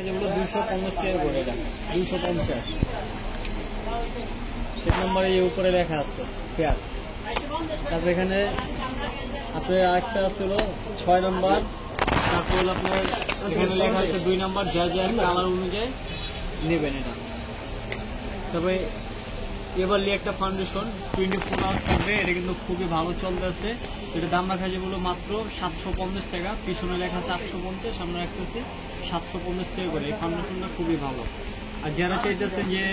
যেগুলো 250 টাকা করে, এটা 250। সেট নম্বরে এই উপরে লেখা আছে ফেয়ার। তারপর এখানে আপনার আরেকটা ছিল 6 নম্বর। তারপর হলো আপনার এখানে লেখা আছে 2 নম্বর, যার যার কালার অনুযায়ী নেবেন এটা। তবে এবারলি একটা ফাউন্ডেশন 24 আওয়ার্স থাকবে, এটা কিন্তু খুবই ভালো চলতেছে। এটা দাম রাখা যেগুলো মাত্র 750 টাকা। পিছনে লেখা আছে 850, সামনে রাখতেছি 750 টাকা করে। এই ফাউন্ডেশনটা খুবই ভালো। আর যারা চাইতেছেন যে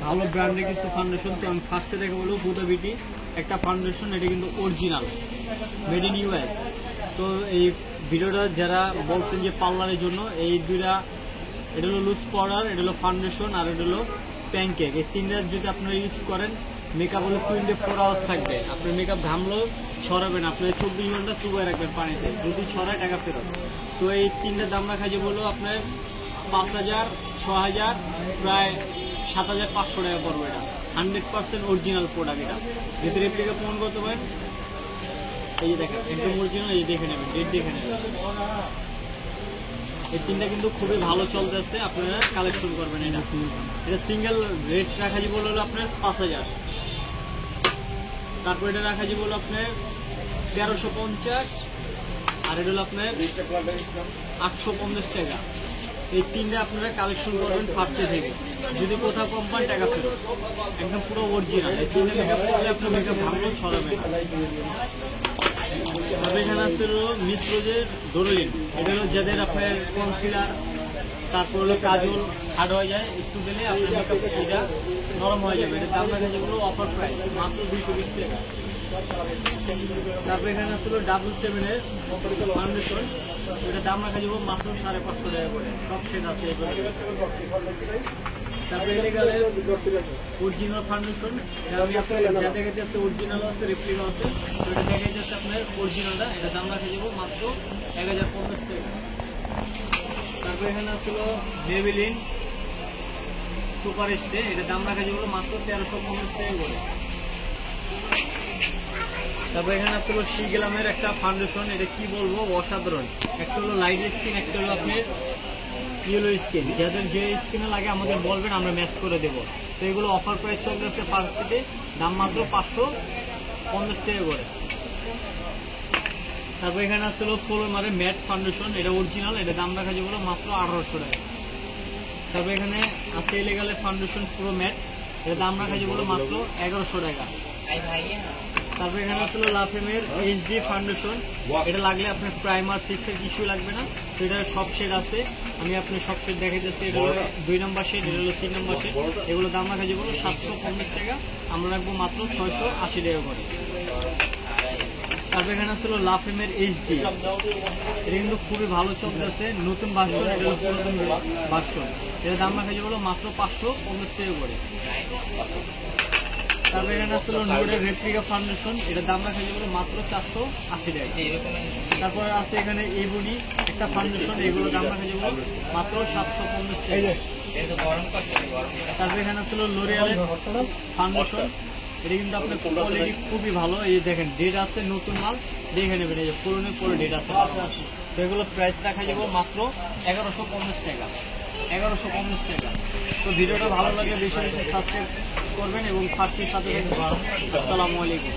ভালো ব্র্যান্ডের কিছু ফাউন্ডেশন, তো আমি ফার্স্টে দেখে বলবো হুদা বিউটি একটা ফাউন্ডেশন, এটা কিন্তু অরিজিনাল, মেড ইন ইউএস। তো এই ভিডিওটা যারা বলছেন যে পার্লারের জন্য, এই দুইটা, এটা হলো লুজ পাউডার, এটা হলো ফাউন্ডেশন, আর এটা হলো প্যানকেক। এই তিনটা যদি আপনারা ইউজ করেন, মেকআপ হলো 24 আওয়ার্স থাকবে। আপনার মেকআপ ঘামলেও ছড়াবেন, আপনার 24 ঘন্টা চুবাই রাখবেন পানিতে, যদি ছড়ায় টাকা ফেরত। তো এই তিনটার দাম রাখা যে বললো আপনার 5000, 6000, প্রায় 7500 টাকা পড়বে। এটা 100% অরিজিনাল প্রোডাক্ট। এটা যদি রেপ্লিকা প্রমাণ করতে পারেন, এই যে দেখেন একদম অরিজিনাল, এই দেখে নেবেন, ডেট দেখে নেবেন। এই তিনটা কিন্তু খুবই ভালো চলতেছে, আপনারা কালেকশন করবেন। এটা সিঙ্গেল রেট রাখা যাবে হলো আপনার 5000। তারপর এটা রাখা যাবে হলো আপনার 1350, আর এটা হলো আপনার 850 টাকা। এই তিনটা আপনারা কালেকশন করবেন ফার্স্টে থেকে। যদি কোথাও কম পান, টাকা ফেরত, একদম পুরো অরিজিনাল। এই তিনটা মেকআপ করলে আপনার মেকআপ ভাঙলেও ছড়াবে। তবে এখানে আছে মিস রোজের ডোরলিন। এটা হলো যাদের আপনার কনসিলার, তারপর হলো কাজল হার্ড হয়ে যায়, একটু দিলে আপনার মেকআপ এটা নরম হয়ে যাবে। এটা দাম রাখা যেগুলো অফার প্রাইস মাত্র 220 টাকা। তারপরে এখানে আসলে W7 এর ফাউন্ডেশন, এটা দাম রাখা যাবো মাত্র 550 টাকা করে। সব সেট আছে। তারপরে এলেগালের অরিজিনাল ফাউন্ডেশন, যা দেখা যাচ্ছে অরিজিনাল আছে, রেপ্লিকা আছে। তো এটা দেখা যাচ্ছে আপনার অরিজিনালটা, এটা দাম রাখা যাবো মাত্র 1050 টাকা। তারপরে এখানে আসলো মেবেলিন সুপার স্টে, এটা দাম রাখা যাবো মাত্র 1350 টাকা করে। তারপর এখানে আসলো শিগ্রামের একটা ফাউন্ডেশন, এটা কি বলবো, অসাধারণ। একটা হলো লাইট স্কিন, একটা হলো আপনার ইয়েলো স্কিন। যাদের যে স্কিনে লাগে আমাদের বলবেন, আমরা ম্যাচ করে দেবো। তো এগুলো অফার প্রাইস চলতেছে ফার্স্টে, দাম মাত্র 550 টাকা করে। তারপর এখানে আসলো ফ্লোমারে ম্যাট ফাউন্ডেশন, এটা অরিজিনাল, এটা দাম রাখা যেগুলো মাত্র 1800 টাকা। তারপর এখানে আছে এলেগালের ফাউন্ডেশন পুরো ম্যাট, এটা দাম রাখা যেগুলো মাত্র 1100 টাকা। তারপর এখানে আসলে লাফেমের HD ফাউন্ডেশন, এটা লাগলে আপনার প্রাইমার ফিক্সের কিছু লাগবে না। তো এটা সব শেড আছে, আমি আপনার সব শেড দেখাইতেছি। এটা হলো 2 নম্বর শেড, এটা হলো 3 নম্বর শেড। এগুলো দাম রাখা যেগুলো 750 টাকা, আমরা রাখবো মাত্র 680 টাকা করে। তারপর এখানে আসলে লাফেমের HD, এটা কিন্তু খুবই ভালো চলতেছে, নতুন ভার্সন, এটা হলো পুরাতন ভার্সন। এটা দাম রাখা যেগুলো মাত্র 550 টাকা করে। তারপরে এখানে আসলে নোডের রেপ্লিকা ফাউন্ডেশন, এটা দাম রাখা যেগুলো মাত্র 480 টাকা। তারপর আছে এখানে এবনি একটা ফাউন্ডেশন, এগুলো দাম রাখা যেগুলো মাত্র 750 টাকা। তারপরে এখানে আসলে লোরিয়ালের ফাউন্ডেশন, এটা কিন্তু আপনার কোয়ালিটি খুবই ভালো। এই দেখেন ডেট আছে, নতুন মাল দেখে নেবেন, এই যে পুরনো পুরো ডেট আছে। তো এগুলো প্রাইস রাখা যাবো মাত্র 1150 টাকা, 1150 টাকা। তো ভিডিওটা ভালো লাগে বেশি বেশি সাবস্ক্রাইব করবেন এবং ফার্সির সাথে। আসসালামু আলাইকুম।